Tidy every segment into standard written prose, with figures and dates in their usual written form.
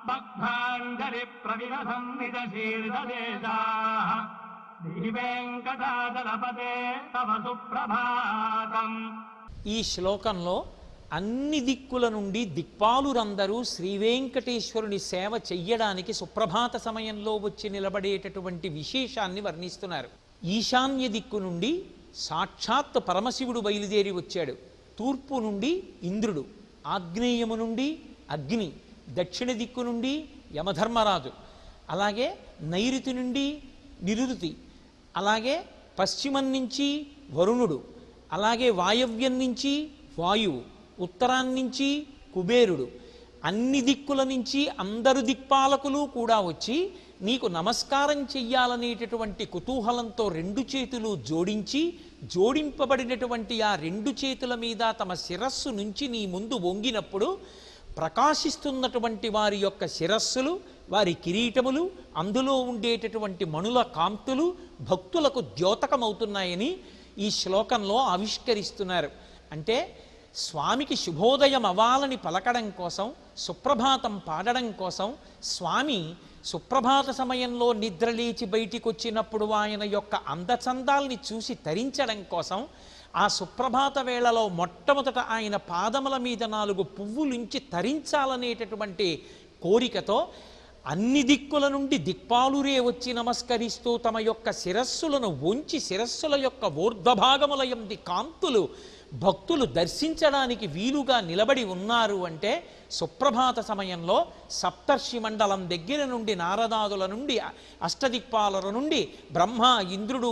బద్ధాంజలి ప్రవిరసం నిజశీర్షదేశాః శ్రీవేంకటాచలపతే తవ సుప్రభాతం. ఈ శ్లోకంలో అన్ని దిక్కుల నుండి దిక్పాలురందరూ శ్రీవేంకటేశ్వరుని సేవ చెయ్యడానికి సుప్రభాత సమయంలో వచ్చి నిలబడేటటువంటి విశేషాన్ని వర్ణిస్తున్నారు. ఈశాన్య దిక్కు నుండి సాక్షాత్ పరమశివుడు బయలుదేరి వచ్చాడు. తూర్పు నుండి ఇంద్రుడు, ఆగ్నేయము నుండి అగ్ని, దక్షిణ దిక్కు నుండి యమధర్మరాజు, అలాగే నైరుతి నుండి నిరుతి, అలాగే పశ్చిమం నుంచి వరుణుడు, అలాగే వాయవ్యం నుంచి వాయువు, ఉత్తరాన్నించి కుబేరుడు, అన్ని దిక్కుల నుంచి అందరు దిక్పాలకులు కూడా వచ్చి నీకు నమస్కారం చెయ్యాలనేటటువంటి కుతూహలంతో రెండు చేతులు జోడించి, జోడింపబడినటువంటి ఆ రెండు చేతుల మీద తమ శిరస్సు నుంచి నీ ముందు వంగినప్పుడు ప్రకాశిస్తున్నటువంటి వారి యొక్క శిరస్సులు, వారి కిరీటములు, అందులో ఉండేటటువంటి మణుల కాంతులు భక్తులకు ద్యోతకమవుతున్నాయని ఈ శ్లోకంలో ఆవిష్కరిస్తున్నారు. అంటే స్వామికి శుభోదయం అవ్వాలని పలకడం కోసం, సుప్రభాతం పాడడం కోసం, స్వామి సుప్రభాత సమయంలో నిద్రలేచి బయటికి వచ్చినప్పుడు ఆయన యొక్క అందచందాల్ని చూసి తరించడం కోసం, ఆ సుప్రభాత వేళలో మొట్టమొదట ఆయన పాదముల మీద 4 పువ్వులుంచి తరించాలనేటటువంటి కోరికతో అన్ని దిక్కుల నుండి దిక్పాలురే వచ్చి నమస్కరిస్తూ తమ యొక్క శిరస్సులను వంచి శిరస్సుల యొక్క ఊర్ధ్వభాగముల యందు కాంతులు భక్తులు దర్శించడానికి వీలుగా నిలబడి ఉన్నారు. అంటే సుప్రభాత సమయంలో సప్తర్షి మండలం దగ్గర నుండి, నారదాదుల నుండి, అష్టదిక్పాలుల నుండి, బ్రహ్మ, ఇంద్రుడు,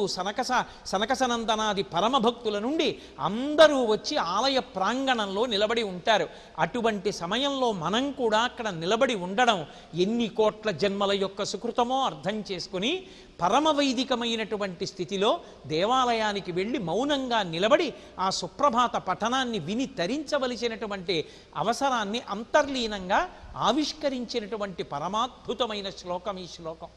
సనకసనందనాది పరమభక్తుల నుండి అందరూ వచ్చి ఆలయ ప్రాంగణంలో నిలబడి ఉంటారు. అటువంటి సమయంలో మనం కూడా అక్కడ నిలబడి ఉండడం ఎన్ని కోట్ల జన్మల యొక్క సుకృతమో అర్థం చేసుకుని పరమవైదికమైనటువంటి స్థితిలో దేవాలయానికి వెళ్ళి మౌనంగా నిలబడి ఆ సుప్రభాత పఠనాన్ని విని తరించవలసినటువంటి అవసరాన్ని అంతర్లీనంగా ఆవిష్కరించినటువంటి పరమాద్భుతమైన శ్లోకం ఈ శ్లోకం.